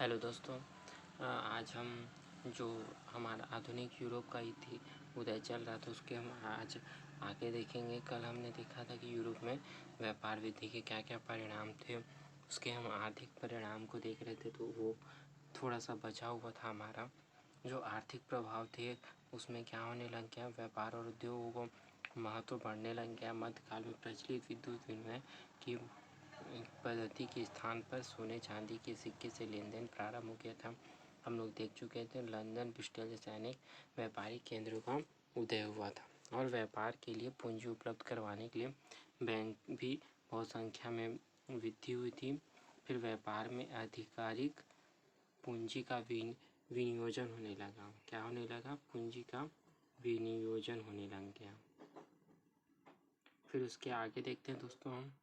Hello दोस्तों, आज हम जो हमारा आधुनिक यूरोप का उदय चल रहा था उसके हम आज आगे देखेंगे। कल हमने देखा था कि यूरोप में व्यापार वृद्धि के क्या क्या परिणाम थे, उसके हम आर्थिक परिणाम को देख रहे थे। तो वो थोड़ा सा बचा हुआ था हमारा जो आर्थिक प्रभाव थे उसमें क्या होने लग गया, व्यापार और उद्योगों को महत्व बढ़ने लग गया। मध्यकाल में प्रचलित विद्युत विनिमय की पद्धति के स्थान पर सोने चांदी के सिक्के से लेन देन प्रारंभ हो गया था। हम लोग देख चुके थे लंदन ब्रिस्टल जैसे अनेक व्यापारिक केंद्रों का उदय हुआ था और व्यापार के लिए पूंजी उपलब्ध करवाने के लिए बैंक भी बहुत संख्या में वृद्धि हुई थी। फिर व्यापार में आधिकारिक पूंजी का विनियोजन होने लगा। क्या होने लगा? पूंजी का विनियोजन होने लग गया। फिर उसके आगे देखते हैं दोस्तों हम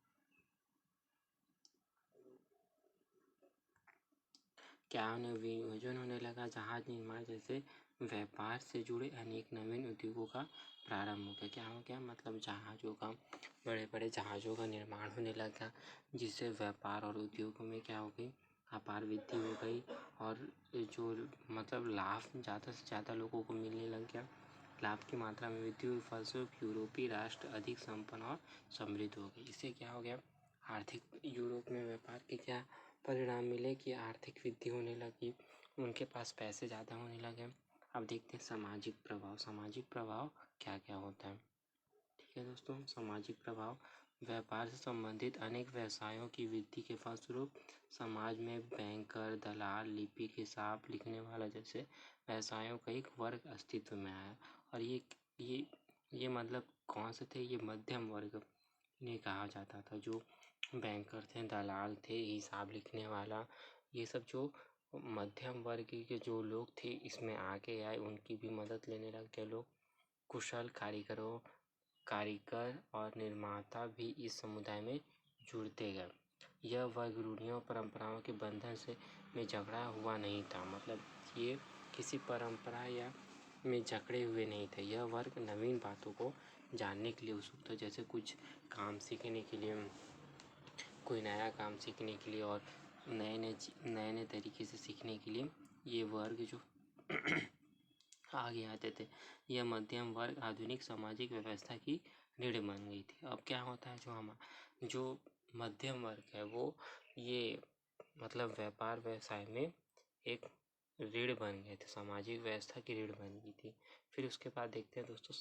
क्या विनियोजन होने लगा। जहाज निर्माण जैसे व्यापार से जुड़े अनेक नवीन उद्योगों का प्रारंभ हो गया। क्या हो गया? मतलब जहाज़ों का, बड़े बड़े जहाज़ों का निर्माण होने लगा, जिससे व्यापार और उद्योगों में क्या हो गई, अपार वृद्धि हो गई और जो मतलब लाभ ज़्यादा से ज़्यादा लोगों को मिलने लग गया। लाभ की मात्रा में वृद्धि हुई, फलस्वरूप यूरोपीय राष्ट्र अधिक संपन्न और समृद्ध हो गए। इससे क्या हो गया? आर्थिक यूरोप में व्यापार के क्या परिणाम मिले कि आर्थिक वृद्धि होने लगी, उनके पास पैसे ज़्यादा होने लगे। अब देखते हैं सामाजिक प्रभाव। सामाजिक प्रभाव क्या क्या होता है। ठीक है दोस्तों, सामाजिक प्रभाव व्यापार से संबंधित अनेक व्यवसायों की वृद्धि के फलस्वरूप समाज में बैंकर, दलाल, लिपिक, हिसाब लिखने वाला जैसे व्यवसायों का एक वर्ग अस्तित्व में आया। और ये मतलब कौन से थे? ये मध्यम वर्ग ने कहा जाता था। जो बैंकर थे, दलाल थे, हिसाब लिखने वाला, ये सब जो मध्यम वर्ग के जो लोग थे इसमें आगे आए, उनकी भी मदद लेने लग गए लोग। कुशल कारीगर और निर्माता भी इस समुदाय में जुड़ते गए। यह वर्ग रूढ़ियों परंपराओं के बंधन से में जकड़ा हुआ नहीं था। मतलब ये किसी परंपरा या में जकड़े हुए नहीं थे। यह वर्ग नवीन बातों को जानने के लिए उत्सुक था, जैसे कुछ काम सीखने के लिए, कोई नया काम सीखने के लिए और नए नए तरीके से सीखने के लिए ये वर्ग जो आगे आते थे। यह मध्यम वर्ग आधुनिक सामाजिक व्यवस्था की रीढ़ बन गई थी। अब क्या होता है, जो मध्यम वर्ग है वो ये मतलब व्यापार व्यवसाय में एक रीढ़ बन गए थे, सामाजिक व्यवस्था की रीढ़ बन गई थी। फिर उसके बाद देखते हैं दोस्तों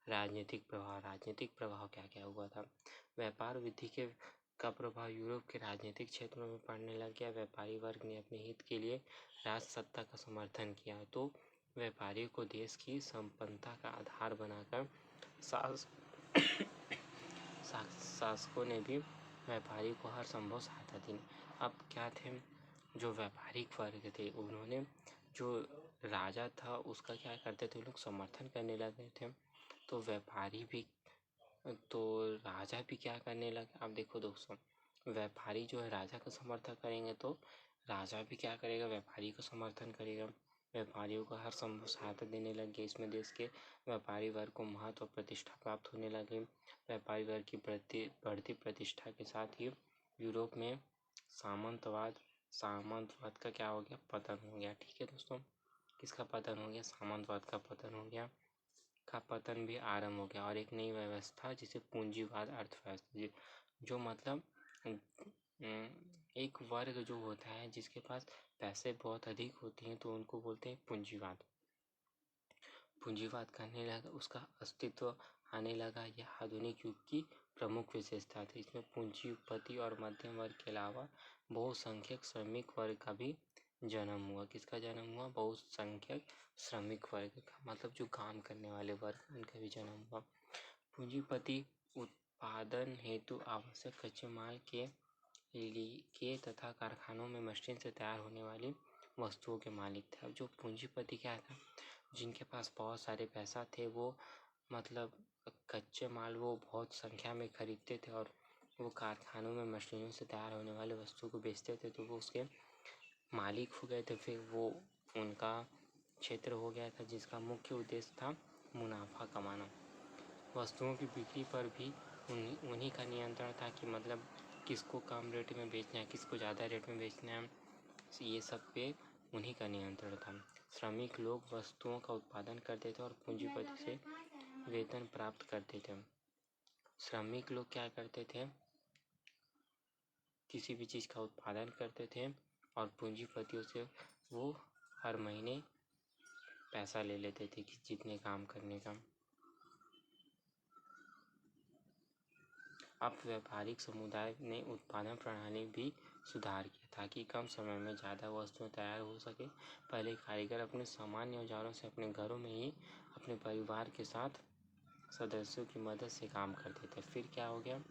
राजनीतिक प्रभाव। राजनीतिक प्रभाव क्या क्या हुआ था। व्यापार वृद्धि का प्रभाव यूरोप के राजनीतिक क्षेत्रों में पड़ने लग गया। व्यापारी वर्ग ने अपने हित के लिए राज सत्ता का समर्थन किया, तो व्यापारियों को देश की संपन्नता का आधार बनाकर शासकों ने भी व्यापारी को हर संभव सहायता दी। अब क्या थे, जो व्यापारिक वर्ग थे उन्होंने जो राजा था उसका क्या करते थे, लोग समर्थन करने लगे थे। तो व्यापारी भी, तो राजा भी क्या करने लगे। अब देखो दोस्तों, व्यापारी जो है राजा का समर्थन करेंगे तो राजा भी क्या करेगा, व्यापारी को समर्थन करेगा। व्यापारियों को हर संभव सहायता देने लगे। इसमें देश के व्यापारी वर्ग को महत्व और प्रतिष्ठा प्राप्त होने लगे। व्यापारी वर्ग की बढ़ती प्रतिष्ठा के साथ ही यूरोप में सामंतवाद का क्या हो गया, पतन हो गया। ठीक है दोस्तों, किसका पतन हो गया? सामंतवाद का पतन हो गया, का पतन भी आरंभ हो गया और एक नई व्यवस्था जिसे पूंजीवाद अर्थव्यवस्था, जो मतलब एक वर्ग जो होता है जिसके पास पैसे बहुत अधिक होते हैं तो उनको बोलते हैं पूंजीवाद। पूंजीवाद करने लगा, उसका अस्तित्व आने लगा। यह आधुनिक युग की प्रमुख विशेषता थी। इसमें पूंजीपति और मध्यम वर्ग के अलावा बहुसंख्यक श्रमिक वर्ग का भी जन्म हुआ। किसका जन्म हुआ? बहुसंख्यक श्रमिक वर्ग का, मतलब जो काम करने वाले वर्ग, उनका भी जन्म हुआ। पूंजीपति उत्पादन हेतु आवश्यक कच्चे माल के तथा कारखानों में मशीन से तैयार होने वाली वस्तुओं के मालिक थे। अब जो पूंजीपति क्या था, जिनके पास बहुत सारे पैसा थे, वो मतलब कच्चे माल वो बहुत संख्या में खरीदते थे और वो कारखानों में मशीनों से तैयार होने वाले वस्तु को बेचते थे, तो वो उसके मालिक हो गए थे। फिर वो उनका क्षेत्र हो गया था जिसका मुख्य उद्देश्य था मुनाफा कमाना। वस्तुओं की बिक्री पर भी उन्हीं का नियंत्रण था कि मतलब किसको कम रेट में बेचना है, किसको ज़्यादा रेट में बेचना है। ये सब पे उन्हीं का नियंत्रण था। श्रमिक लोग वस्तुओं का उत्पादन करते थे और पूंजीपति से वेतन प्राप्त करते थे। श्रमिक लोग क्या करते थे, किसी भी चीज़ का उत्पादन करते थे और पूंजीपतियों से वो हर महीने पैसा ले लेते थे कि जितने काम करने का। अब व्यापारिक समुदाय ने उत्पादन प्रणाली भी सुधार किया ताकि कम समय में ज़्यादा वस्तुएं तैयार हो सके। पहले कारीगर अपने सामान्य औजारों से अपने घरों में ही अपने परिवार के साथ सदस्यों की मदद से काम करते थे। फिर क्या हो गया,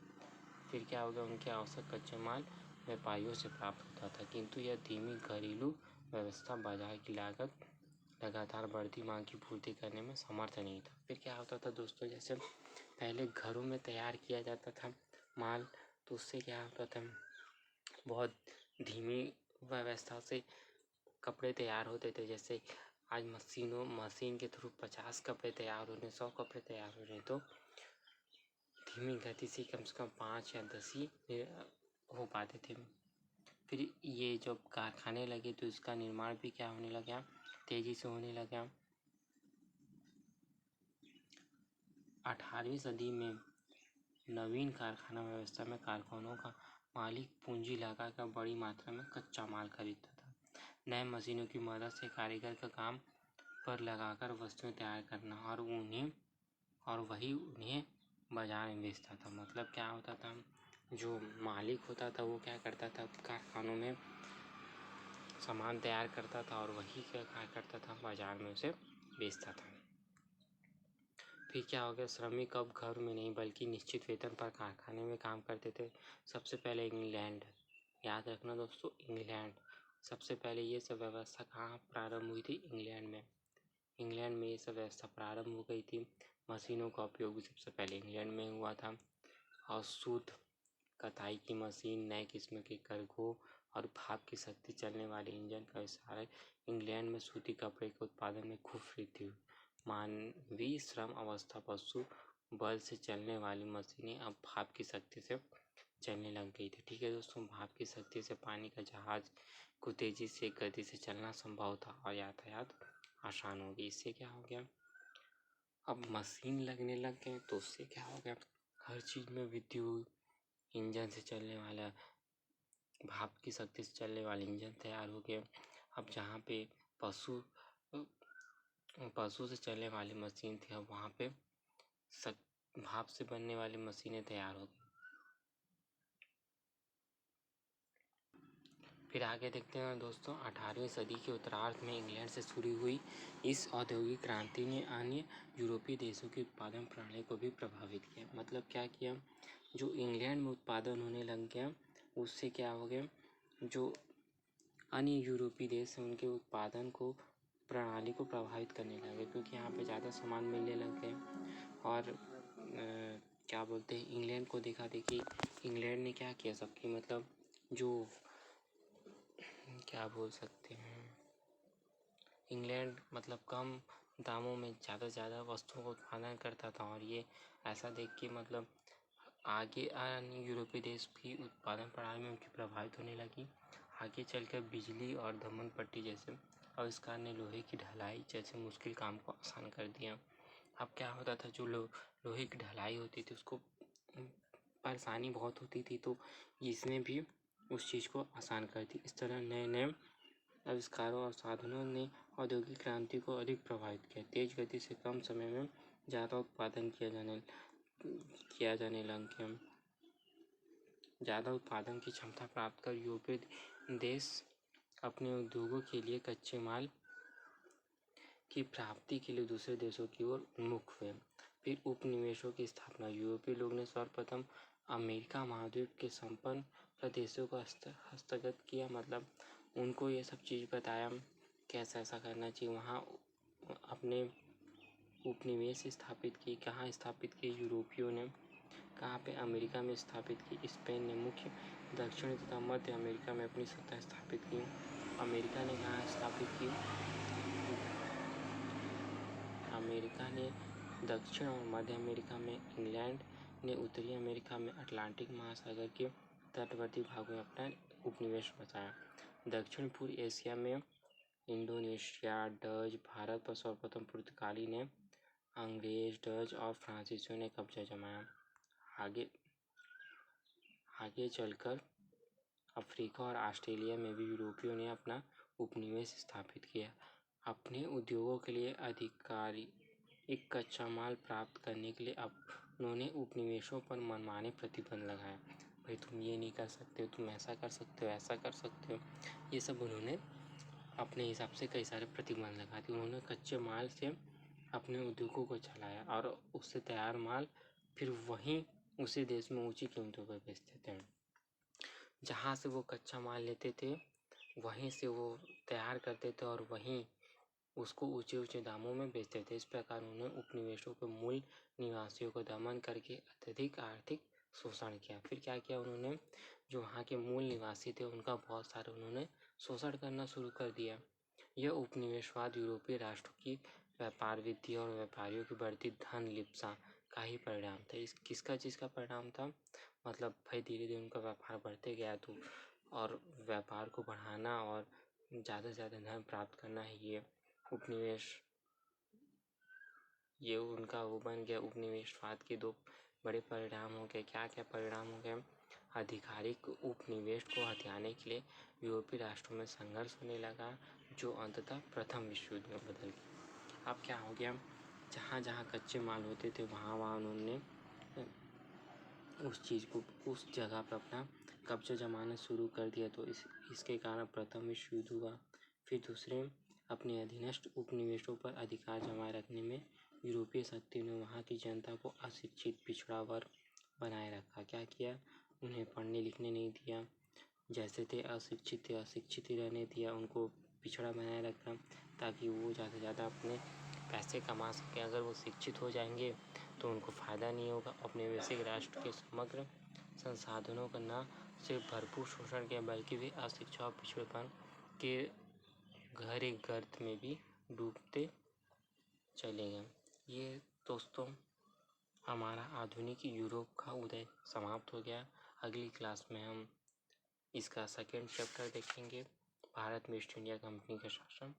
उनके आवश्यक कच्चे माल व्यापारियों से प्राप्त होता था, किंतु यह धीमी घरेलू व्यवस्था बाजार की लागत लगातार बढ़ती मांग की पूर्ति करने में समर्थ नहीं था। फिर क्या होता था दोस्तों, जैसे पहले घरों में तैयार किया जाता था माल, तो उससे क्या होता था, बहुत धीमी व्यवस्था से कपड़े तैयार होते थे। जैसे आज मशीन के थ्रू 50 कपड़े तैयार हो रहे, 100 कपड़े तैयार हो रहे, तो धीमी गति से कम 5 या 10 ही हो पाते थे। फिर ये जब कारखाने लगे तो इसका निर्माण भी क्या होने लगा, तेजी से होने लगा। 18वीं सदी में नवीन कारखाना व्यवस्था में कारखानों का मालिक पूंजी लगाकर बड़ी मात्रा में कच्चा माल खरीदता था। नए मशीनों की मदद से कारीगर का काम पर लगाकर वस्तुएं तैयार करना और वही उन्हें बाजार में बेचता था। मतलब क्या होता था, जो मालिक होता था वो क्या करता था, कारखानों में सामान तैयार करता था और वही क्या करता था, बाजार में उसे बेचता था। फिर क्या हो गया, श्रमिक अब घर में नहीं बल्कि निश्चित वेतन पर कारखाने में काम करते थे। सबसे पहले इंग्लैंड, याद रखना दोस्तों, इंग्लैंड सबसे पहले ये सब व्यवस्था कहाँ प्रारंभ हुई थी, इंग्लैंड में ये सब व्यवस्था प्रारंभ हो गई थी। मशीनों का उपयोग भी सबसे पहले इंग्लैंड में हुआ था और शुद्ध कताई की मशीन, नए किस्म के करघों और भाप की शक्ति चलने वाले इंजन का विस्तार इंग्लैंड में सूती कपड़े के उत्पादन में खूब वृद्धि हुई। मानवीय श्रम अवस्था पशु बल से चलने वाली मशीनें अब भाप की शक्ति से चलने लग गई थी। ठीक है दोस्तों, भाप की शक्ति से पानी का जहाज को तेजी से गति से चलना संभव था और यातायात आसान हो गई। इससे क्या हो गया, अब मशीन लगने लग गए तो उससे क्या हो गया, हर चीज़ में वृद्धि हुई। इंजन से चलने वाला, भाप की शक्ति से चलने वाले इंजन तैयार हो गए। अब जहाँ पे पशु से चलने वाली मशीन थी, अब वहाँ पे भाप से बनने वाली मशीनें तैयार हो गई। फिर आगे देखते हैं दोस्तों, 18वीं सदी के उत्तरार्ध में इंग्लैंड से शुरू हुई इस औद्योगिक क्रांति ने अन्य यूरोपीय देशों की उत्पादन प्रणाली को भी प्रभावित किया। मतलब क्या किया, जो इंग्लैंड में उत्पादन होने लग गया उससे क्या हो गया, जो अन्य यूरोपीय देश हैं उनके उत्पादन को प्रणाली को प्रभावित करने लगे, क्योंकि यहाँ पे ज़्यादा सामान मिलने लग गए। और क्या बोलते हैं, इंग्लैंड को देखा देखी इंग्लैंड ने क्या किया, सबकी मतलब जो क्या बोल सकते हैं, इंग्लैंड मतलब कम दामों में ज़्यादा से ज़्यादा वस्तुओं का उत्पादन करता था। और ये ऐसा देख के मतलब आगे अन्य यूरोपीय देश की उत्पादन प्रणाली में उनकी प्रभावित होने लगी। आगे चलकर बिजली और धमन पट्टी जैसे आविष्कार ने लोहे की ढलाई जैसे मुश्किल काम को आसान कर दिया। अब क्या होता था, जो लोहे की ढलाई होती थी उसको परेशानी बहुत होती थी, तो इसने भी उस चीज़ को आसान कर दी। इस तरह नए नए आविष्कारों और साधनों ने औद्योगिक क्रांति को अधिक प्रभावित किया। तेज गति से कम समय में ज़्यादा उत्पादन किया जाने लग गया। ज़्यादा उत्पादन की क्षमता प्राप्त कर यूरोपीय देश अपने उद्योगों के लिए कच्चे माल की प्राप्ति के लिए दूसरे देशों की ओर उन्मुख हुए। फिर उपनिवेशों की स्थापना, यूरोपीय लोग ने सर्वप्रथम अमेरिका महाद्वीप के संपन्न प्रदेशों को हस्तगत किया। मतलब उनको ये सब चीज़ बताया कैसा ऐसा करना चाहिए। वहाँ अपने उपनिवेश स्थापित की। कहाँ स्थापित की, यूरोपियों ने कहाँ पे, अमेरिका में स्थापित की। स्पेन ने मुख्य दक्षिण तथा मध्य अमेरिका में अपनी सत्ता स्थापित की। अमेरिका ने कहाँ स्थापित की, अमेरिका ने दक्षिण और मध्य अमेरिका में, इंग्लैंड ने उत्तरी अमेरिका में अटलांटिक महासागर के तटवर्ती भागों में अपना उपनिवेश बसाया। दक्षिण पूर्व एशिया में इंडोनेशिया, डच, भारत पर सर्वप्रथम पुर्तगाली ने, अंग्रेज, डच और फ्रांसीसियों ने कब्जा जमाया। आगे चलकर अफ्रीका और ऑस्ट्रेलिया में भी यूरोपियों ने अपना उपनिवेश स्थापित किया। अपने उद्योगों के लिए आधिकारिक कच्चा माल प्राप्त करने के लिए अब उन्होंने उपनिवेशों पर मनमाने प्रतिबंध लगाए। भाई तुम ये नहीं कर सकते हो, तुम ऐसा कर सकते हो, ऐसा कर सकते हो, ये सब उन्होंने अपने हिसाब से कई सारे प्रतिबंध लगा दिए। उन्होंने कच्चे माल से अपने उद्योगों को चलाया और उससे तैयार माल फिर वहीं उसी देश में ऊंची कीमतों पर बेचते थे। जहाँ से वो कच्चा माल लेते थे वहीं से वो तैयार करते थे और वहीं उसको ऊंचे ऊंचे दामों में बेचते थे। इस प्रकार उन्होंने उपनिवेशों के मूल निवासियों को दमन करके अत्यधिक आर्थिक शोषण किया। फिर क्या किया उन्होंने, जो वहाँ के मूल निवासी थे उनका बहुत सारा उन्होंने शोषण करना शुरू कर दिया। यह उपनिवेशवाद यूरोपीय राष्ट्रों की व्यापार वृद्धि और व्यापारियों की बढ़ती धन लिप्सा का ही परिणाम था। इस किसका चीज़ का परिणाम था, मतलब भाई धीरे धीरे उनका व्यापार बढ़ते गया तो, और व्यापार को बढ़ाना और ज़्यादा से ज़्यादा धन प्राप्त करना है, ये उनका वो बन गया। उपनिवेशवाद के दो बड़े परिणाम हो गए। क्या क्या परिणाम हो गए, आधिकारिक उपनिवेश को हथियाने के लिए यूरोपीय राष्ट्रों में संघर्ष होने लगा, जो अंततः प्रथम विश्व युद्ध में बदल गया। अब क्या हो गया, जहाँ जहाँ कच्चे माल होते थे वहाँ वहाँ उन्होंने उस चीज़ को, उस जगह पर अपना कब्जा जमाना शुरू कर दिया। तो इसके कारण प्रथम विश्व युद्ध हुआ। फिर दूसरे, अपने अधीनस्थ उपनिवेशों पर अधिकार जमाए रखने में यूरोपीय शक्तियों ने वहाँ की जनता को अशिक्षित पिछड़ा वर्ग बनाए रखा। क्या किया, उन्हें पढ़ने लिखने नहीं दिया, जैसे थे अशिक्षित ही रहने दिया, उनको पिछड़ा बनाए रखा ताकि वो ज़्यादा से ज़्यादा अपने पैसे कमा सकें। अगर वो शिक्षित हो जाएंगे तो उनको फ़ायदा नहीं होगा। औपनिवेशिक राष्ट्र के समग्र संसाधनों का न सिर्फ भरपूर शोषण किया बल्कि वे अशिक्षा और पिछड़ेपन के गहरे गर्त में भी डूबते चले गए। ये दोस्तों हमारा आधुनिक यूरोप का उदय समाप्त हो गया। अगली क्लास में हम इसका सेकेंड चैप्टर देखेंगे, भारत में ईस्ट इंडिया कंपनी का शासन।